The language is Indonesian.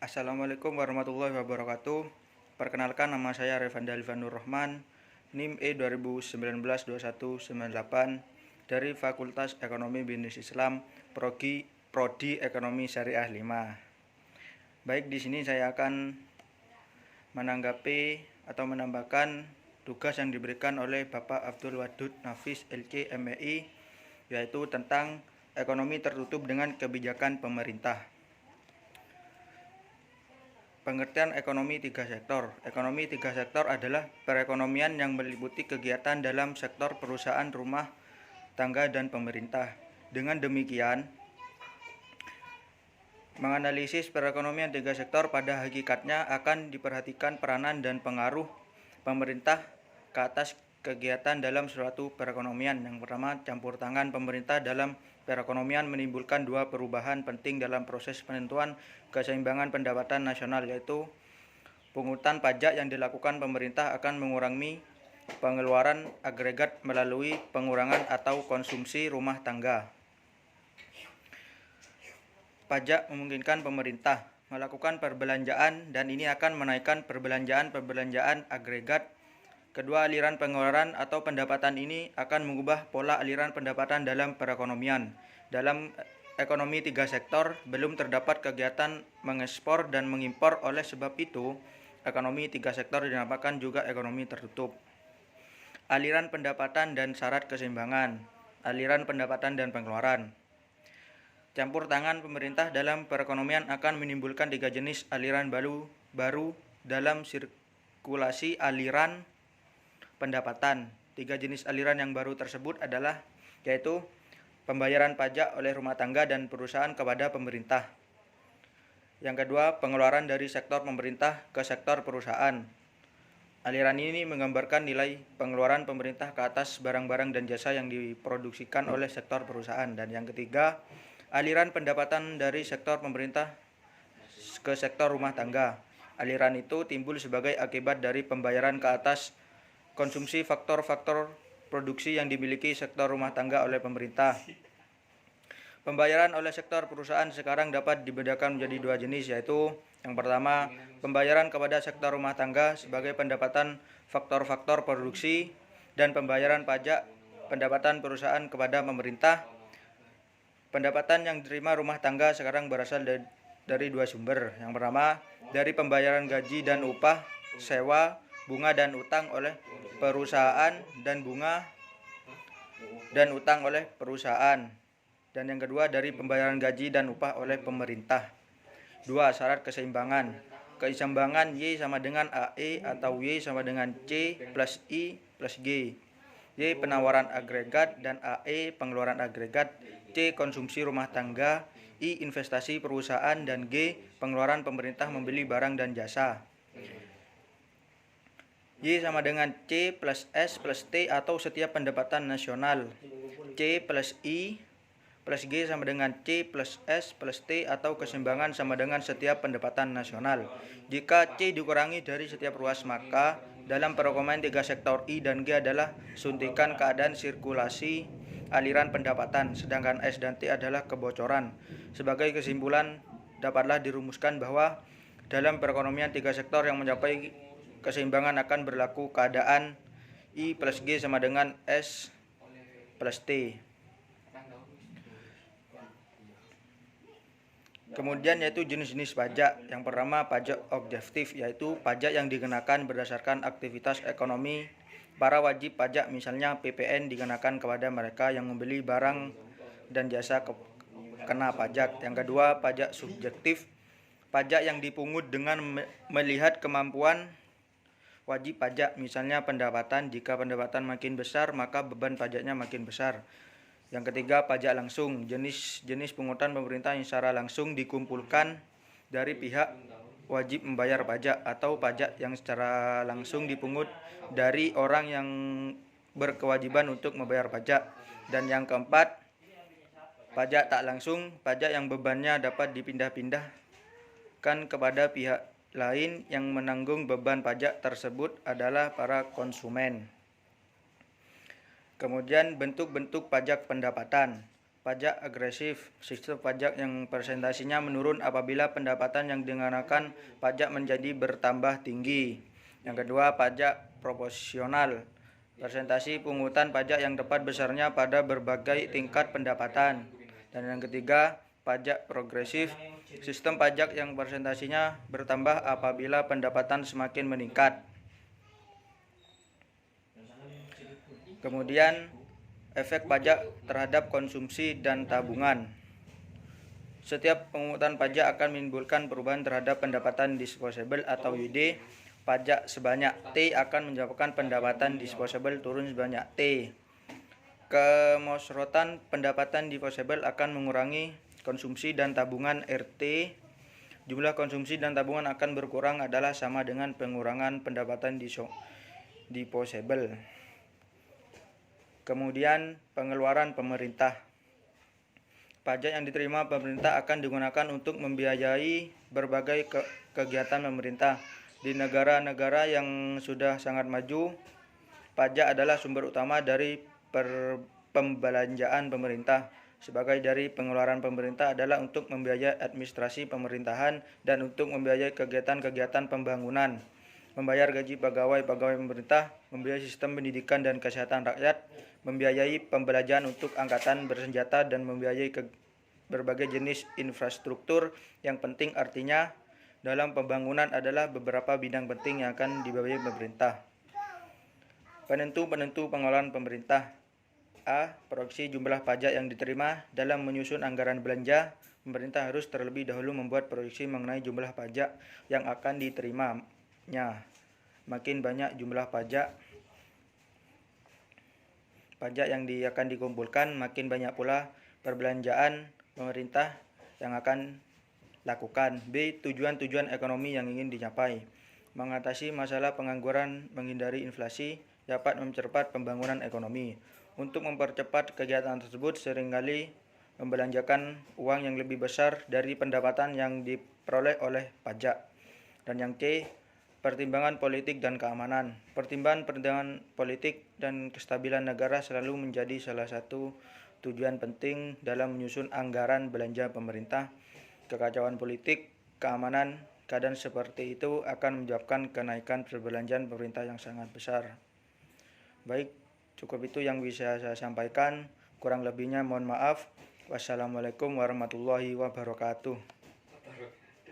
Assalamualaikum warahmatullahi wabarakatuh. Perkenalkan, nama saya Revanda Alvanur Rahman, NIM E 2019-2198 dari Fakultas Ekonomi Bisnis Islam, Prodi Ekonomi Syariah 5. Baik, di sini saya akan menanggapi atau menambahkan tugas yang diberikan oleh Bapak Abdul Wadud Nafis LC MEI, yaitu tentang ekonomi tertutup dengan kebijakan pemerintah. Pengertian ekonomi tiga sektor. Ekonomi tiga sektor adalah perekonomian yang meliputi kegiatan dalam sektor perusahaan, rumah tangga, dan pemerintah. Dengan demikian, menganalisis perekonomian tiga sektor pada hakikatnya akan diperhatikan peranan dan pengaruh pemerintah ke atas kegiatan dalam suatu perekonomian. Yang pertama, campur tangan pemerintah dalam perekonomian menimbulkan dua perubahan penting dalam proses penentuan keseimbangan pendapatan nasional, yaitu pungutan pajak yang dilakukan pemerintah akan mengurangi pengeluaran agregat melalui pengurangan atau konsumsi rumah tangga. Pajak memungkinkan pemerintah melakukan perbelanjaan dan ini akan menaikkan perbelanjaan agregat. Kedua, aliran pengeluaran atau pendapatan ini akan mengubah pola aliran pendapatan dalam perekonomian. Dalam ekonomi tiga sektor belum terdapat kegiatan mengekspor dan mengimpor, oleh sebab itu ekonomi tiga sektor dinamakan juga ekonomi tertutup. Aliran pendapatan dan syarat keseimbangan. Aliran pendapatan dan pengeluaran. Campur tangan pemerintah dalam perekonomian akan menimbulkan tiga jenis aliran baru dalam sirkulasi aliran pendapatan. Tiga jenis aliran yang baru tersebut adalah yaitu pembayaran pajak oleh rumah tangga dan perusahaan kepada pemerintah. Yang kedua, pengeluaran dari sektor pemerintah ke sektor perusahaan. Aliran ini menggambarkan nilai pengeluaran pemerintah ke atas barang-barang dan jasa yang diproduksikan oleh sektor perusahaan. Dan yang ketiga, aliran pendapatan dari sektor pemerintah ke sektor rumah tangga. Aliran itu timbul sebagai akibat dari pembayaran ke atas konsumsi faktor-faktor produksi yang dimiliki sektor rumah tangga oleh pemerintah. Pembayaran oleh sektor perusahaan sekarang dapat dibedakan menjadi dua jenis, yaitu yang pertama, pembayaran kepada sektor rumah tangga sebagai pendapatan faktor-faktor produksi dan pembayaran pajak pendapatan perusahaan kepada pemerintah. Pendapatan yang diterima rumah tangga sekarang berasal dari dua sumber. Yang pertama, dari pembayaran gaji dan upah, sewa, bunga dan utang oleh perusahaan dan bunga dan utang oleh perusahaan. Dan yang kedua, dari pembayaran gaji dan upah oleh pemerintah. 2. Syarat keseimbangan. Keseimbangan Y sama dengan AE atau Y sama dengan C plus I plus G. Y penawaran agregat dan AE pengeluaran agregat. C konsumsi rumah tangga, I investasi perusahaan, dan G pengeluaran pemerintah membeli barang dan jasa. Y sama dengan C plus S plus T atau setiap pendapatan nasional. C plus I plus G sama dengan C plus S plus T atau keseimbangan sama dengan setiap pendapatan nasional. Jika C dikurangi dari setiap ruas, maka dalam perekonomian tiga sektor I dan G adalah suntikan keadaan sirkulasi aliran pendapatan, sedangkan S dan T adalah kebocoran. Sebagai kesimpulan, dapatlah dirumuskan bahwa dalam perekonomian tiga sektor yang mencapai keseimbangan akan berlaku keadaan I plus G sama dengan S plus T. Kemudian yaitu jenis-jenis pajak. Yang pertama, pajak objektif, yaitu pajak yang dikenakan berdasarkan aktivitas ekonomi. Para wajib pajak misalnya PPN dikenakan kepada mereka yang membeli barang dan jasa kena pajak. Yang kedua, pajak subjektif, pajak yang dipungut dengan melihat kemampuan wajib pajak, misalnya pendapatan. Jika pendapatan makin besar, maka beban pajaknya makin besar. Yang ketiga, pajak langsung, jenis pungutan pemerintah yang secara langsung dikumpulkan dari pihak wajib membayar pajak, atau pajak yang secara langsung dipungut dari orang yang berkewajiban untuk membayar pajak. Dan yang keempat, pajak tak langsung, pajak yang bebannya dapat dipindah-pindahkan kepada pihak lain. Yang menanggung beban pajak tersebut adalah para konsumen. Kemudian bentuk-bentuk pajak pendapatan. Pajak agresif, sistem pajak yang persentasinya menurun apabila pendapatan yang dikenakan pajak menjadi bertambah tinggi. Yang kedua, pajak proporsional, persentasi pungutan pajak yang tepat besarnya pada berbagai tingkat pendapatan. Dan yang ketiga, pajak progresif, sistem pajak yang persentasinya bertambah apabila pendapatan semakin meningkat. Kemudian, efek pajak terhadap konsumsi dan tabungan. Setiap pemungutan pajak akan menimbulkan perubahan terhadap pendapatan disposable atau YD. Pajak sebanyak T akan menyebabkan pendapatan disposable turun sebanyak T. Kemusrotan pendapatan disposable akan mengurangi konsumsi dan tabungan RT. Jumlah konsumsi dan tabungan akan berkurang adalah sama dengan pengurangan pendapatan disposable. Kemudian pengeluaran pemerintah. Pajak yang diterima pemerintah akan digunakan untuk membiayai berbagai kegiatan pemerintah. Di negara-negara yang sudah sangat maju, pajak adalah sumber utama dari pembelanjaan pemerintah. Sebagai dari pengeluaran pemerintah adalah untuk membiayai administrasi pemerintahan dan untuk membiayai kegiatan-kegiatan pembangunan, membayar gaji pegawai-pegawai pemerintah, membiayai sistem pendidikan dan kesehatan rakyat, membiayai pembelajaran untuk angkatan bersenjata, dan membiayai berbagai jenis infrastruktur yang penting. Artinya, dalam pembangunan adalah beberapa bidang penting yang akan dibiayai pemerintah. Penentu-penentu pengelolaan pemerintah. A. Proyeksi jumlah pajak yang diterima. Dalam menyusun anggaran belanja, pemerintah harus terlebih dahulu membuat proyeksi mengenai jumlah pajak yang akan diterimanya. Makin banyak jumlah pajak yang akan dikumpulkan, makin banyak pula perbelanjaan pemerintah yang akan lakukan. B. Tujuan-tujuan ekonomi yang ingin dicapai. Mengatasi masalah pengangguran, menghindari inflasi, dapat mempercepat pembangunan ekonomi. Untuk mempercepat kegiatan tersebut, seringkali membelanjakan uang yang lebih besar dari pendapatan yang diperoleh oleh pajak. Dan yang C. Pertimbangan politik dan keamanan. Pertimbangan politik dan kestabilan negara selalu menjadi salah satu tujuan penting dalam menyusun anggaran belanja pemerintah. Kekacauan politik, keamanan, keadaan seperti itu akan menyebabkan kenaikan perbelanjaan pemerintah yang sangat besar. Baik, cukup itu yang bisa saya sampaikan. Kurang lebihnya mohon maaf. Wassalamualaikum warahmatullahi wabarakatuh.